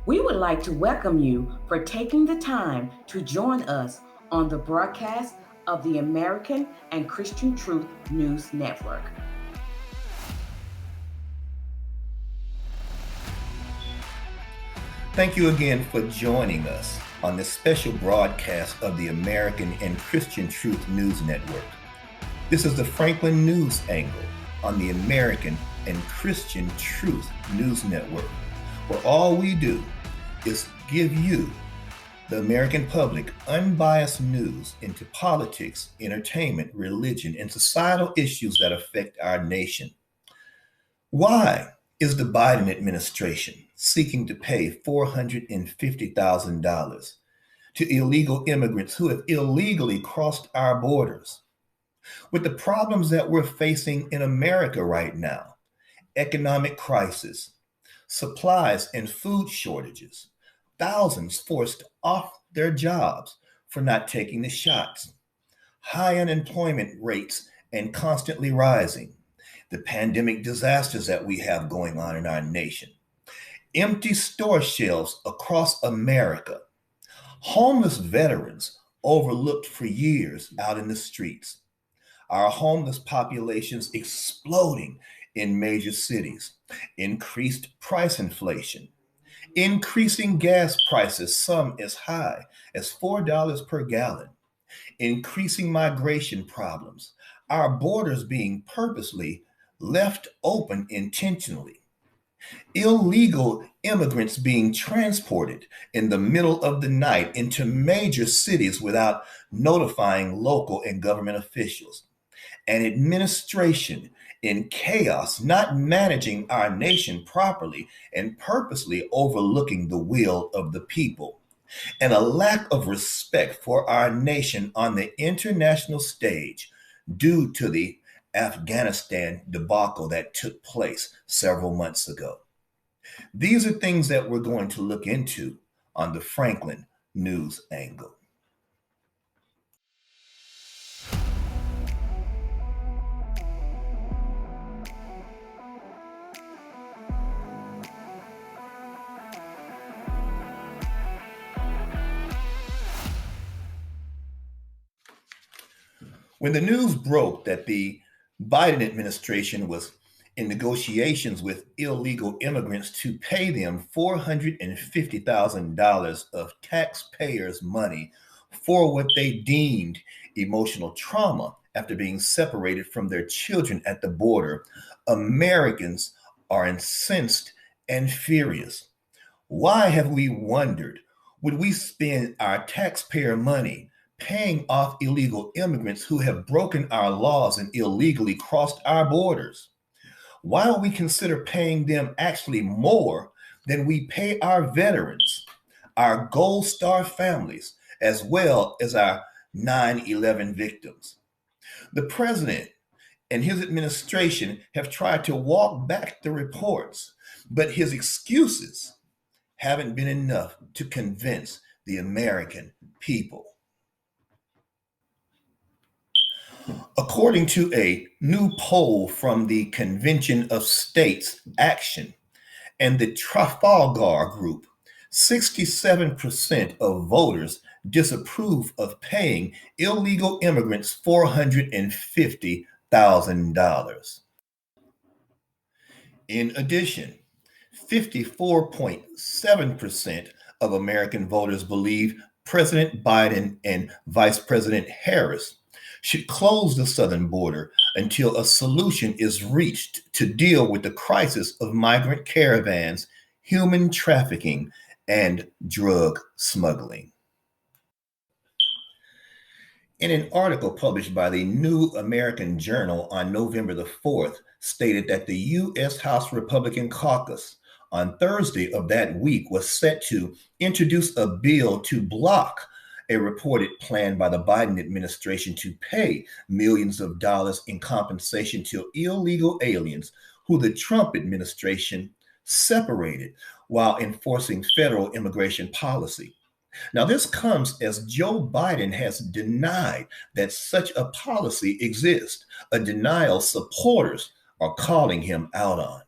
We would like to welcome you for taking the time to join us on the broadcast of the American and Christian Truth News Network. Thank you again for joining us on this special broadcast of the American and Christian Truth News Network. This is the Franklin News Angle on the American and Christian Truth News Network, where all we do is give you, the American public, unbiased news into politics, entertainment, religion, and societal issues that affect our nation. Why is the Biden administration seeking to pay $450,000 to illegal immigrants who have illegally crossed our borders? With the problems that we're facing in America right now, economic crisis, supplies and food shortages, thousands forced off their jobs for not taking the shots, high unemployment rates and constantly rising, the pandemic disasters that we have going on in our nation, empty store shelves across America, homeless veterans overlooked for years out in the streets, our homeless populations exploding in major cities, increased price inflation, increasing gas prices, some as high as $4 per gallon, increasing migration problems, our borders being purposely left open intentionally, illegal immigrants being transported in the middle of the night into major cities without notifying local and government officials, an administration in chaos, not managing our nation properly and purposely overlooking the will of the people, and a lack of respect for our nation on the international stage due to the Afghanistan debacle that took place several months ago. These are things that we're going to look into on the Franklin News Angle. When the news broke that the Biden administration was in negotiations with illegal immigrants to pay them $450,000 of taxpayers' money for what they deemed emotional trauma after being separated from their children at the border, Americans are incensed and furious. Why have we wondered? Would we spend our taxpayer money paying off illegal immigrants who have broken our laws and illegally crossed our borders? Why don't we consider paying them actually more than we pay our veterans, our Gold Star families, as well as our 9/11 victims? The president and his administration have tried to walk back the reports, but his excuses haven't been enough to convince the American people. According to a new poll from the Convention of States Action and the Trafalgar Group, 67% of voters disapprove of paying illegal immigrants $450,000. In addition, 54.7% of American voters believe President Biden and Vice President Harris should close the southern border until a solution is reached to deal with the crisis of migrant caravans, human trafficking, and drug smuggling. In an article published by the New American Journal on November the 4th, stated that the U.S. House Republican caucus on Thursday of that week was set to introduce a bill to block a reported plan by the Biden administration to pay millions of dollars in compensation to illegal aliens who the Trump administration separated while enforcing federal immigration policy. Now, this comes as Joe Biden has denied that such a policy exists, a denial supporters are calling him out on.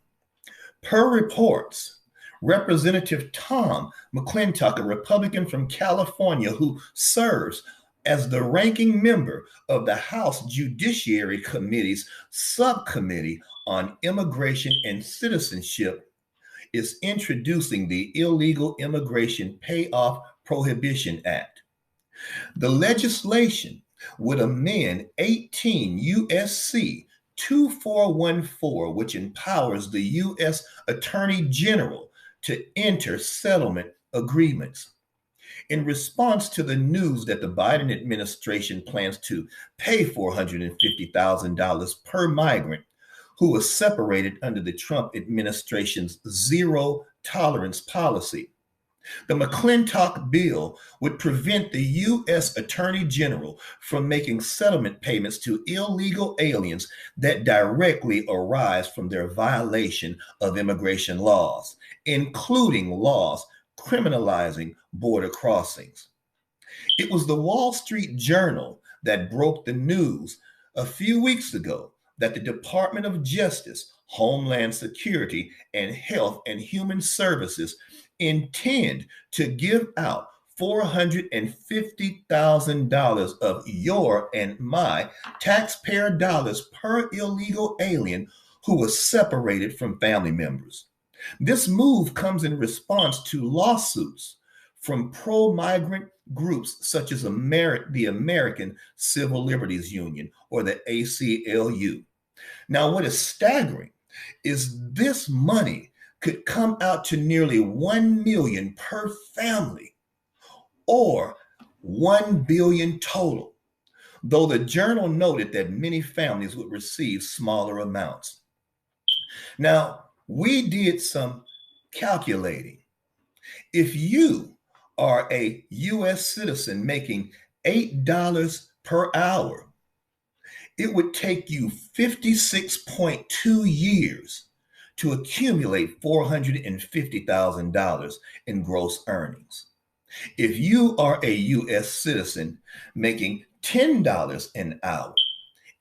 Per reports, Representative Tom McClintock, a Republican from California who serves as the ranking member of the House Judiciary Committee's subcommittee on immigration and citizenship, is introducing the Illegal Immigration Payoff Prohibition Act. The legislation would amend 18 USC 2414, which empowers the U.S. Attorney General to enter settlement agreements. In response to the news that the Biden administration plans to pay $450,000 per migrant who was separated under the Trump administration's zero tolerance policy, the McClintock bill would prevent the U.S. Attorney General from making settlement payments to illegal aliens that directly arise from their violation of immigration laws, including laws criminalizing border crossings. It was the Wall Street Journal that broke the news a few weeks ago that the Department of Justice, Homeland Security, and Health and Human Services intend to give out $450,000 of your and my taxpayer dollars per illegal alien who was separated from family members. This move comes in response to lawsuits from pro-migrant groups such as the American Civil Liberties Union, or the ACLU. Now, what is staggering is this money could come out to nearly $1 million per family, or $1 billion total, though the journal noted that many families would receive smaller amounts. Now, we did some calculating. If you are a U.S. citizen making $8 per hour, it would take you 56.2 years to accumulate $450,000 in gross earnings. If you are a U.S. citizen making $10 an hour,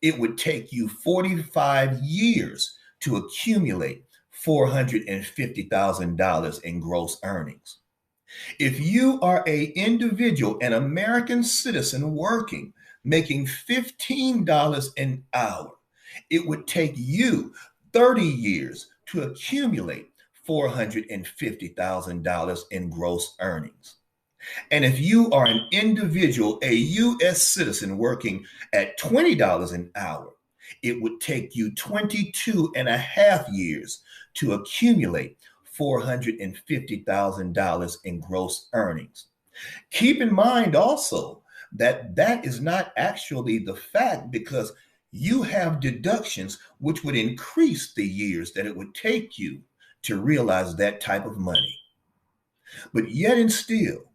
it would take you 45 years to accumulate $450,000 in gross earnings. If you are an individual, an American citizen working, making $15 an hour, it would take you 30 years to accumulate $450,000 in gross earnings. And if you are an individual, a U.S. citizen working at $20 an hour, it would take you 22 and a half years to accumulate $450,000 in gross earnings. Keep in mind also that that is not actually the fact, because you have deductions which would increase the years that it would take you to realize that type of money. But yet and still,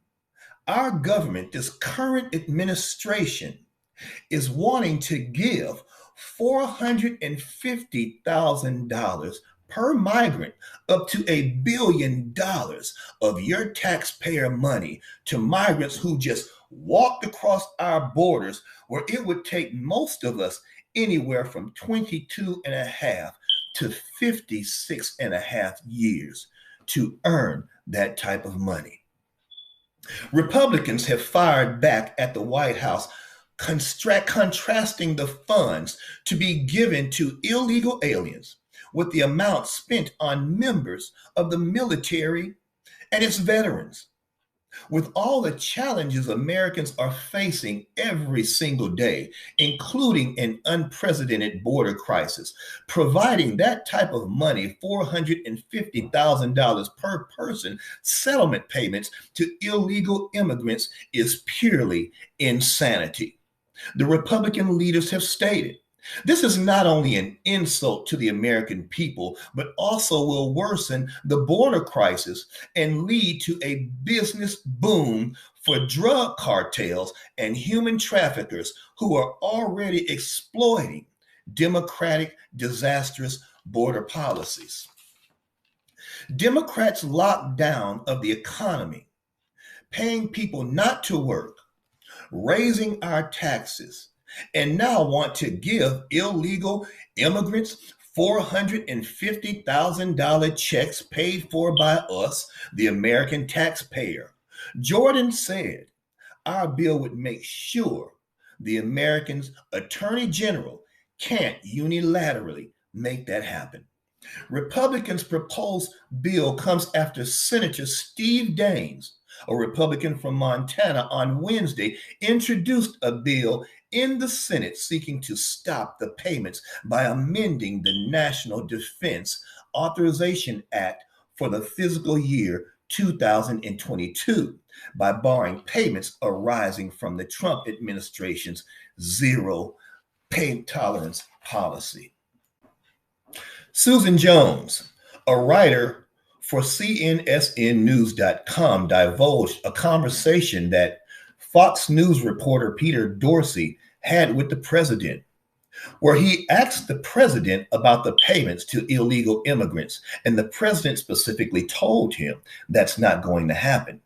our government, this current administration, is wanting to give $450,000 per migrant, up to $1 billion of your taxpayer money to migrants who just walked across our borders, where it would take most of us anywhere from 22 and a half to 56 and a half years to earn that type of money. Republicans have fired back at the White House, contrasting the funds to be given to illegal aliens with the amount spent on members of the military and its veterans. With all the challenges Americans are facing every single day, including an unprecedented border crisis, providing that type of money, $450,000 per person, settlement payments to illegal immigrants, is purely insanity. The Republican leaders have stated, this is not only an insult to the American people, but also will worsen the border crisis and lead to a business boom for drug cartels and human traffickers who are already exploiting Democratic, disastrous border policies. Democrats' lockdown of the economy, paying people not to work, raising our taxes, and now want to give illegal immigrants $450,000 checks paid for by us, the American taxpayer. Jordan said our bill would make sure the Americans' Attorney General can't unilaterally make that happen. Republicans' proposed bill comes after Senator Steve Daines, a Republican from Montana, on Wednesday introduced a bill in the Senate seeking to stop the payments by amending the National Defense Authorization Act for the fiscal year 2022 by barring payments arising from the Trump administration's zero pay tolerance policy. Susan Jones, a writer for CNSNnews.com, divulged a conversation that Fox News reporter Peter Dorsey had with the president, where he asked the president about the payments to illegal immigrants, and the president specifically told him that's not going to happen.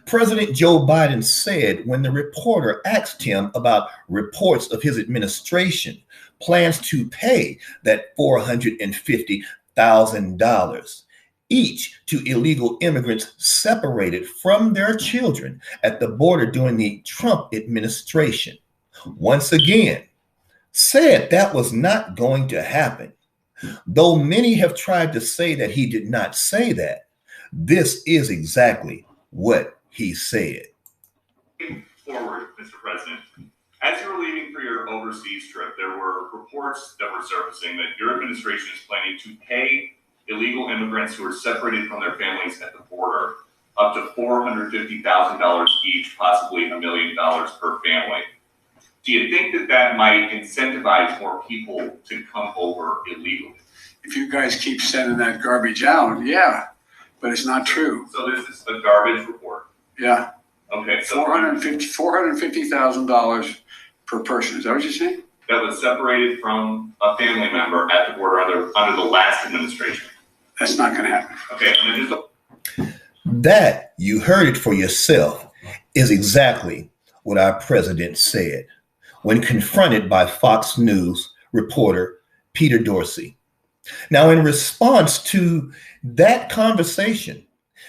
President Joe Biden said when the reporter asked him about reports of his administration plans to pay that $450,000 each to illegal immigrants separated from their children at the border during the Trump administration, once again said that was not going to happen. Though many have tried to say that he did not say that, this is exactly what he said. Forward, Mr. President, as you were leaving for your overseas trip, there were reports that were surfacing that your administration is planning to pay illegal immigrants who are separated from their families at the border up to $450,000 each, possibly $1 million per family. Do you think that that might incentivize more people to come over illegally? If you guys keep sending that garbage out, yeah, but it's not true. So this is a garbage report? Yeah. Okay. So $450,000 per person. Is that what you're saying? That was separated from a family member at the border under the last administration. That's not going to happen. Okay. And then just that, you heard it for yourself, is exactly what our president said when confronted by Fox News reporter Peter Dorsey. Now, in response to that conversation,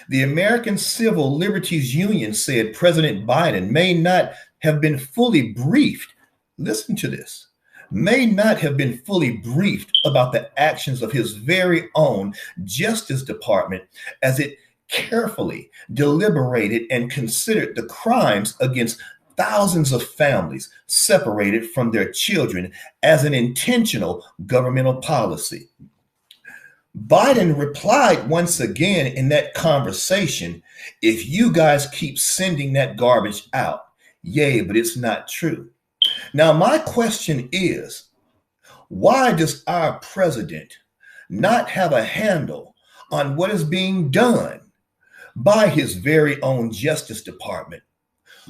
the American Civil Liberties Union said President Biden may not have been fully briefed. Listen to this. May not have been fully briefed about the actions of his very own Justice Department as it carefully deliberated and considered the crimes against thousands of families separated from their children as an intentional governmental policy. Biden replied once again in that conversation, if you guys keep sending that garbage out, yay, but it's not true. Now, my question is, why does our president not have a handle on what is being done by his very own Justice Department,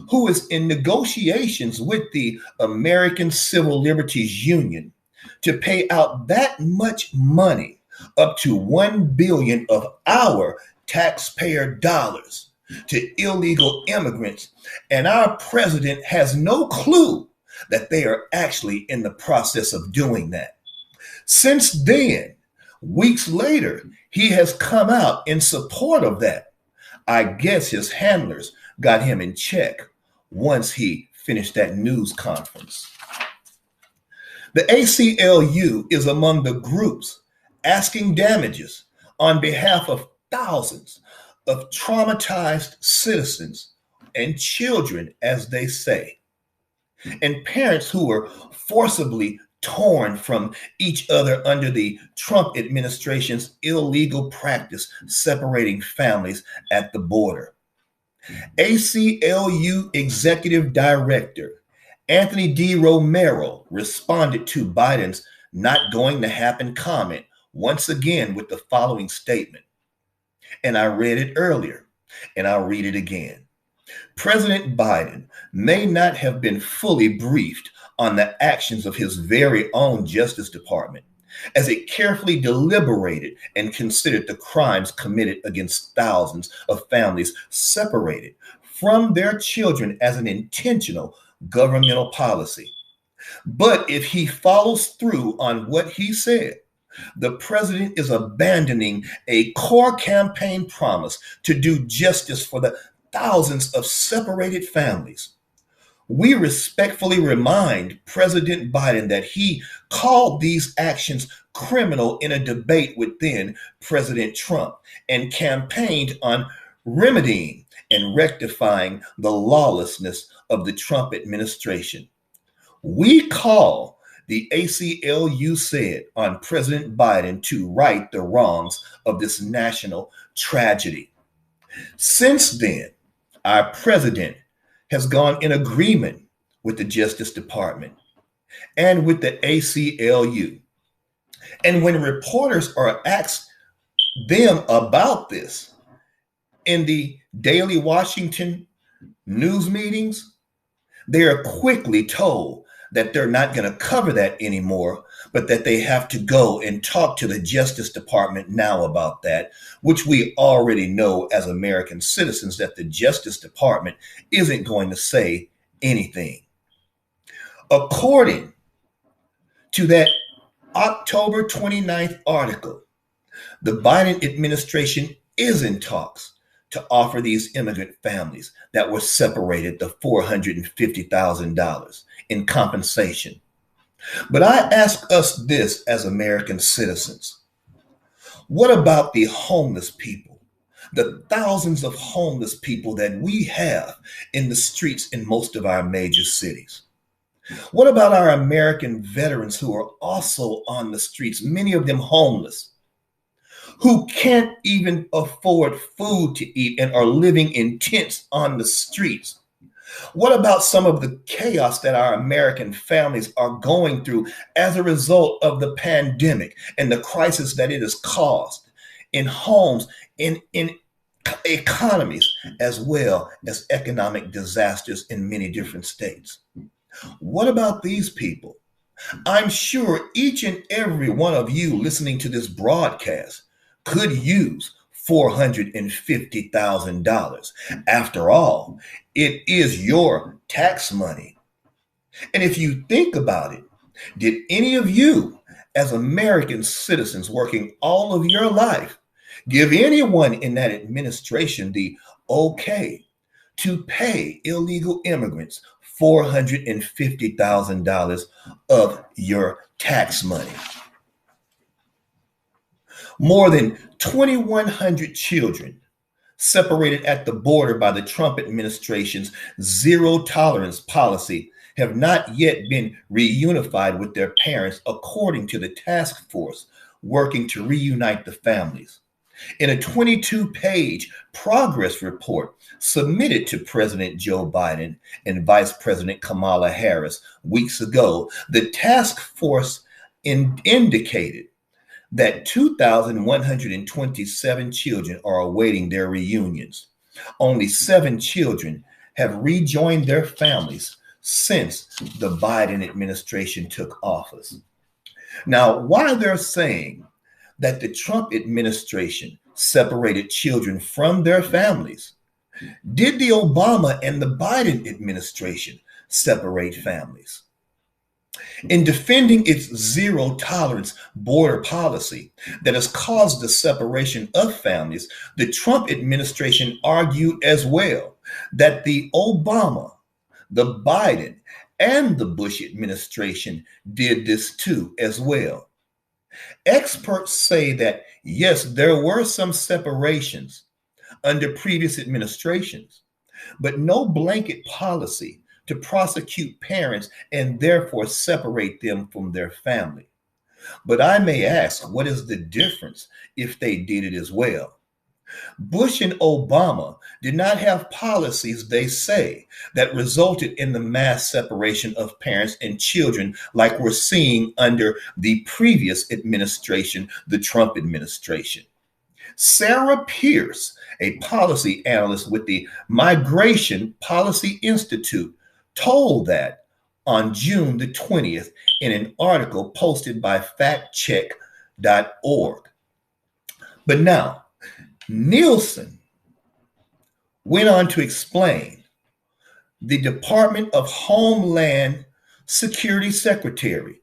who is in negotiations with the American Civil Liberties Union to pay out that much money, up to $1 billion of our taxpayer dollars, to illegal immigrants, and our president has no clue that they are actually in the process of doing that. Since then, weeks later, he has come out in support of that. I guess his handlers got him in check once he finished that news conference. The ACLU is among the groups asking damages on behalf of thousands of traumatized citizens and children, as they say, and parents who were forcibly torn from each other under the Trump administration's illegal practice separating families at the border. ACLU Executive Director Anthony D. Romero responded to Biden's "not going to happen" comment once again with the following statement. And I read it earlier, and I'll read it again. President Biden may not have been fully briefed on the actions of his very own Justice Department as it carefully deliberated and considered the crimes committed against thousands of families separated from their children as an intentional governmental policy. But if he follows through on what he said, The president is abandoning a core campaign promise to do justice for the thousands of separated families. We respectfully remind President Biden that he called these actions criminal in a debate with then President Trump and campaigned on remedying and rectifying the lawlessness of the Trump administration. We call, the ACLU said, on President Biden to right the wrongs of this national tragedy. Since then, our president has gone in agreement with the Justice Department and with the ACLU. And when reporters are asked them about this in the daily Washington news meetings, they are quickly told that they're not going to cover that anymore, but that they have to go and talk to the Justice Department now about that, which we already know as American citizens that the Justice Department isn't going to say anything. According to that October 29th article, the Biden administration is in talks to offer these immigrant families that were separated the $450,000 in compensation. But I ask us this as American citizens. What about the homeless people, the thousands of homeless people that we have in the streets in most of our major cities? What about our American veterans who are also on the streets, many of them homeless, who can't even afford food to eat and are living in tents on the streets? What about some of the chaos that our American families are going through as a result of the pandemic and the crisis that it has caused in homes, in economies, as well as economic disasters in many different states? What about these people? I'm sure each and every one of you listening to this broadcast could use $450,000. After all, it is your tax money. And if you think about it, did any of you, as American citizens working all of your life, give anyone in that administration the okay to pay illegal immigrants $450,000 of your tax money? More than 2,100 children separated at the border by the Trump administration's zero tolerance policy have not yet been reunified with their parents, according to the task force working to reunite the families. In a 22-page progress report submitted to President Joe Biden and Vice President Kamala Harris weeks ago, the task force indicated that 2,127 children are awaiting their reunions. Only 7 children have rejoined their families since the Biden administration took office. Now, while they're saying that the Trump administration separated children from their families, did the Obama and the Biden administration separate families? In defending its zero tolerance border policy that has caused the separation of families, the Trump administration argued as well that the Obama, the Biden, and the Bush administration did this too as well. Experts say that, yes, there were some separations under previous administrations, but no blanket policy to prosecute parents and therefore separate them from their family. But I may ask, what is the difference if they did it as well? Bush and Obama did not have policies, they say, that resulted in the mass separation of parents and children like we're seeing under the previous administration, the Trump administration. Sarah Pierce, a policy analyst with the Migration Policy Institute, told that on June the 20th in an article posted by factcheck.org. But now, Nielsen went on to explain the Department of Homeland Security Secretary,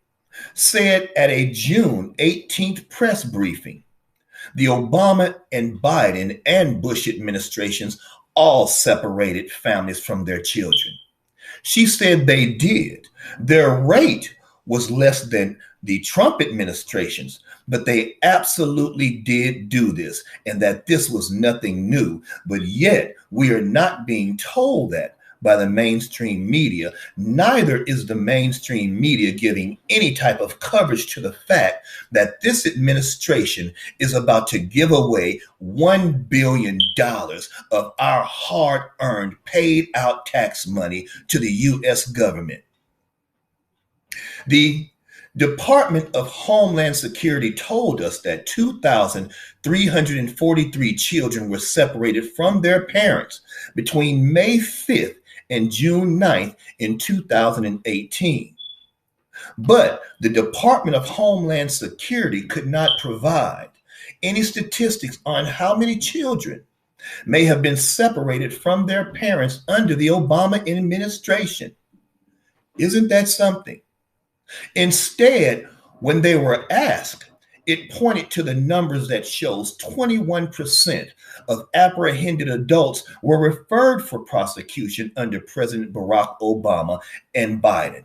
said at a June 18th press briefing, the Obama and Biden and Bush administrations all separated families from their children. She said they did. Their rate was less than the Trump administration's, but they absolutely did do this, and that this was nothing new. But yet, we are not being told that by the mainstream media. Neither is the mainstream media giving any type of coverage to the fact that this administration is about to give away $1 billion of our hard-earned, paid-out tax money to the U.S. government. The Department of Homeland Security told us that 2,343 children were separated from their parents between May 5th and June 9th in 2018. But the Department of Homeland Security could not provide any statistics on how many children may have been separated from their parents under the Obama administration. Isn't that something? Instead, when they were asked, it pointed to the numbers that shows 21% of apprehended adults were referred for prosecution under President Barack Obama and Biden.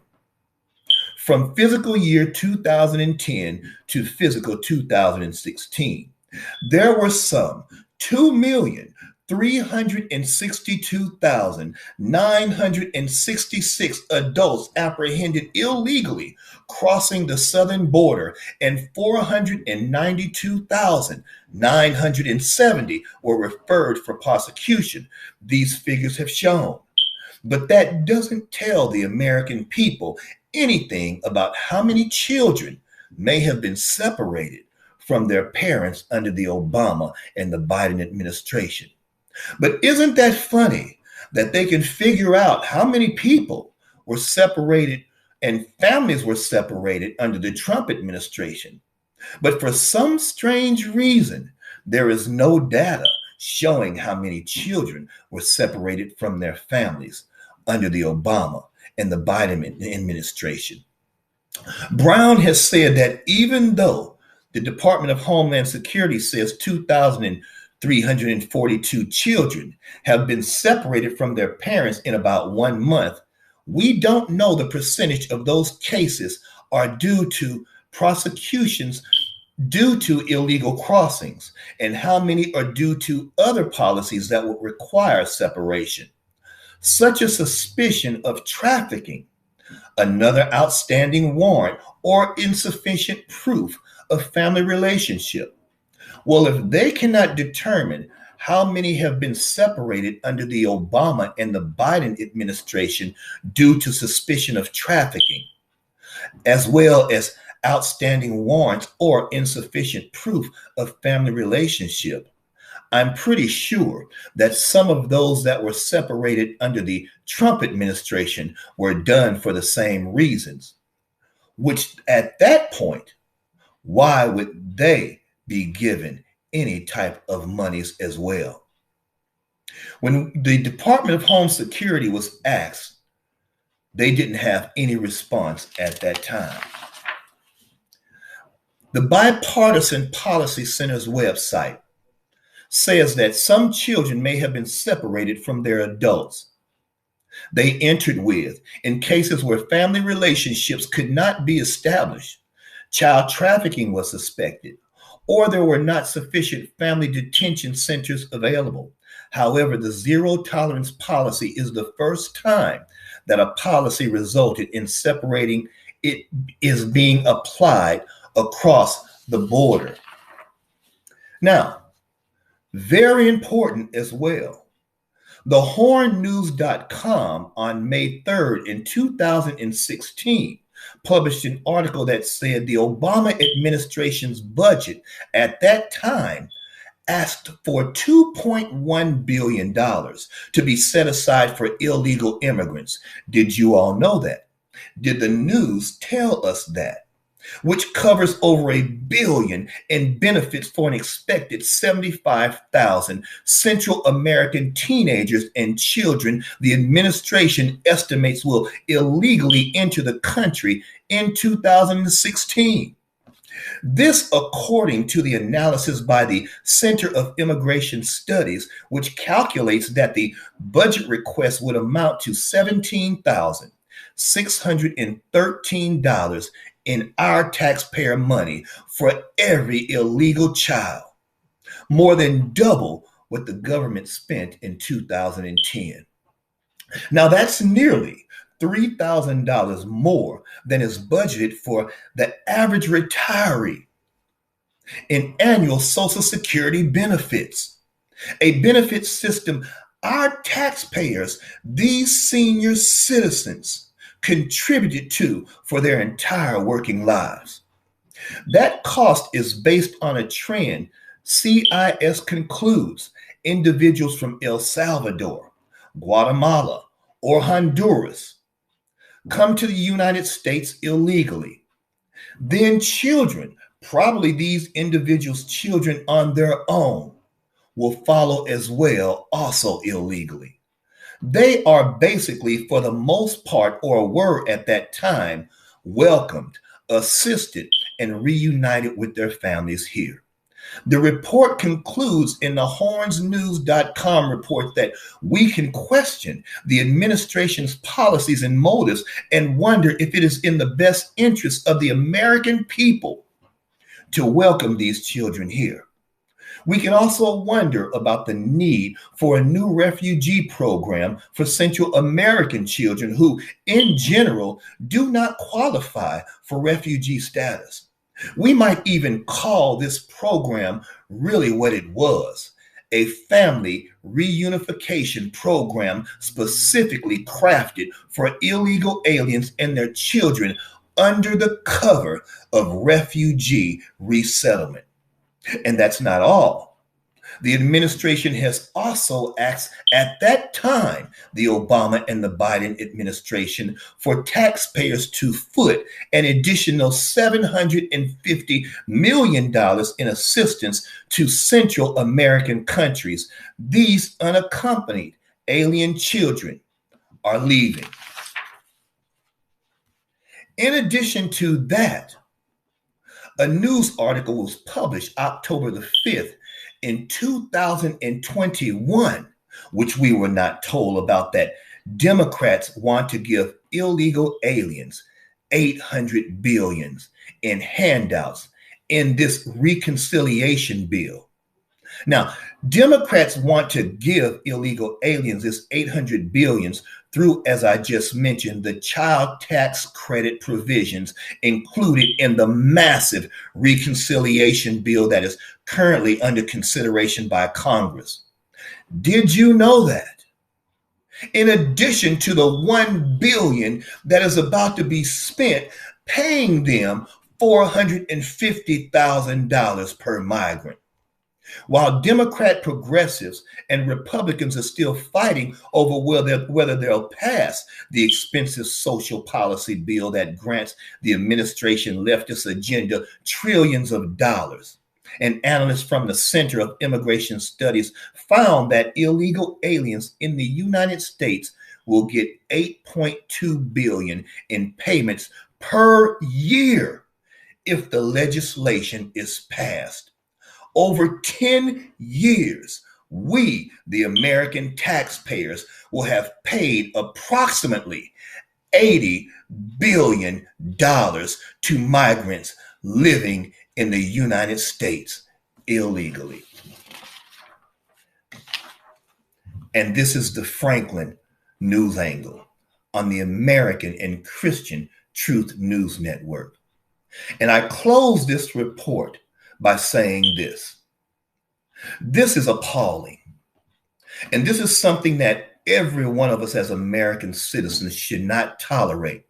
From fiscal year 2010 to fiscal 2016, there were some 2,362,966 adults apprehended illegally crossing the southern border, and 492,970 were referred for prosecution, these figures have shown. But that doesn't tell the American people anything about how many children may have been separated from their parents under the Obama and the Biden administration. But isn't that funny that they can figure out how many people were separated and families were separated under the Trump administration? But for some strange reason, there is no data showing how many children were separated from their families under the Obama and the Biden administration. Brown has said that even though the Department of Homeland Security says 2,342 children have been separated from their parents in about 1 month, we don't know the percentage of those cases are due to prosecutions due to illegal crossings and how many are due to other policies that would require separation. Such a suspicion of trafficking, another outstanding warrant, or insufficient proof of family relationship. Well, if they cannot determine how many have been separated under the Obama and the Biden administration due to suspicion of trafficking, as well as outstanding warrants or insufficient proof of family relationship, I'm pretty sure that some of those that were separated under the Trump administration were done for the same reasons, which at that point, why would they be given any type of monies as well? When the Department of Homeland Security was asked, they didn't have any response at that time. The Bipartisan Policy Center's website says that some children may have been separated from their adults. They entered with, in cases where family relationships could not be established, child trafficking was suspected, or there were not sufficient family detention centers available. However, the zero tolerance policy is the first time that a policy resulted in separating. It is being applied across the border. Now, very important as well, thehornnews.com on May 3rd in 2016 published an article that said the Obama administration's budget at that time asked for $2.1 billion to be set aside for illegal immigrants. Did you all know that? Did the news tell us that? which covers over $1 billion in benefits for an expected 75,000 Central American teenagers and children the administration estimates will illegally enter the country in 2016. This, according to the analysis by the Center of Immigration Studies, which calculates that the budget request would amount to $17,613 in our taxpayer money for every illegal child, more than double what the government spent in 2010. Now, that's nearly $3,000 more than is budgeted for the average retiree in annual Social Security benefits, a benefit system our taxpayers, these senior citizens, contributed to for their entire working lives. That cost is based on a trend CIS concludes individuals from El Salvador, Guatemala, or Honduras come to the United States illegally. Then children, probably these individuals' children on their own, will follow as well, also illegally. They are basically, for the most part, or were at that time, welcomed, assisted, and reunited with their families here. The report concludes in the hornsnews.com report that we can question the administration's policies and motives and wonder if it is in the best interest of the American people to welcome these children here. We can also wonder about the need for a new refugee program for Central American children who, in general, do not qualify for refugee status. We might even call this program really what it was, a family reunification program specifically crafted for illegal aliens and their children under the cover of refugee resettlement. And that's not all. The administration has also asked at that time, the Obama and the Biden administration, for taxpayers to foot an additional $750 million in assistance to Central American countries. These unaccompanied alien children are leaving. In addition to that, a news article was published October the 5th in 2021, which we were not told about, that Democrats want to give illegal aliens $800 billion in handouts in this reconciliation bill. Now, Democrats want to give illegal aliens this $800 billion through, as I just mentioned, the child tax credit provisions included in the massive reconciliation bill that is currently under consideration by Congress. Did you know that? In addition to the $1 billion that is about to be spent paying them $450,000 per migrant. While Democrat progressives and Republicans are still fighting over whether they'll pass the expensive social policy bill that grants the administration leftist agenda trillions of dollars. And analysts from the Center of Immigration Studies found that illegal aliens in the United States will get $8.2 billion in payments per year if the legislation is passed. Over 10 years, we, the American taxpayers, will have paid approximately $80 billion to migrants living in the United States illegally. And this is the Franklin News Angle on the American and Christian Truth News Network. And I close this report by saying this. This is appalling. And this is something that every one of us as American citizens should not tolerate.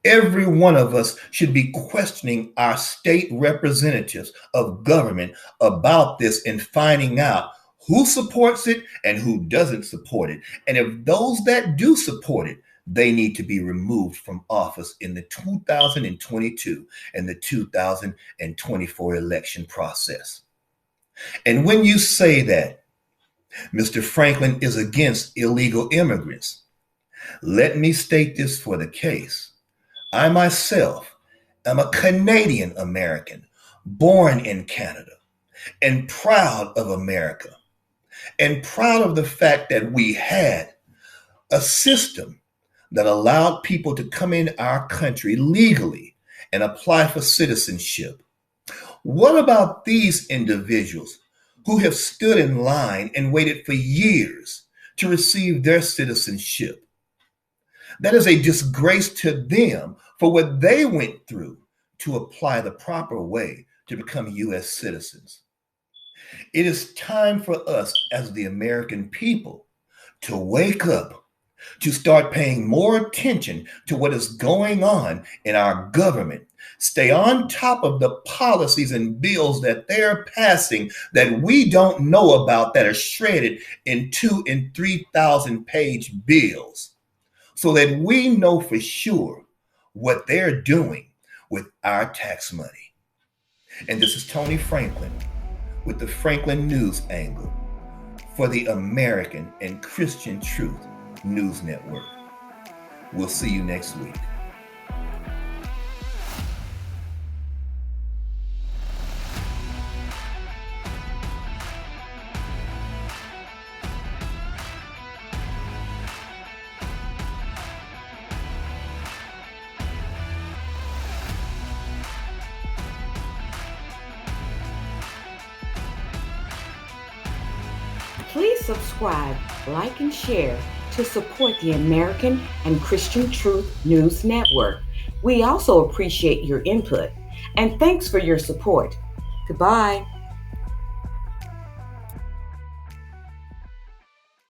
Every one of us should be questioning our state representatives of government about this and finding out who supports it and who doesn't support it. And if those that do support it they need to be removed from office in the 2022 and the 2024 election process. And when you say that Mr. Franklin is against illegal immigrants, let me state this for the case. I myself am a Canadian American, born in Canada, and proud of America, and proud of the fact that we had a system that allowed people to come in our country legally and apply for citizenship. What about these individuals who have stood in line and waited for years to receive their citizenship? That is a disgrace to them for what they went through to apply the proper way to become U.S. citizens. It is time for us as the American people to wake up, to start paying more attention to what is going on in our government, stay on top of the policies and bills that they're passing that we don't know about, that are shredded in 2,000 and 3,000 page bills, so that we know for sure what they're doing with our tax money. And this is Tony Franklin with the Franklin News Angle for the American and Christian Truth News Network. We'll see you next week. Please subscribe, like, and share to support the American and Christian Truth News Network. We also appreciate your input, and thanks for your support. Goodbye.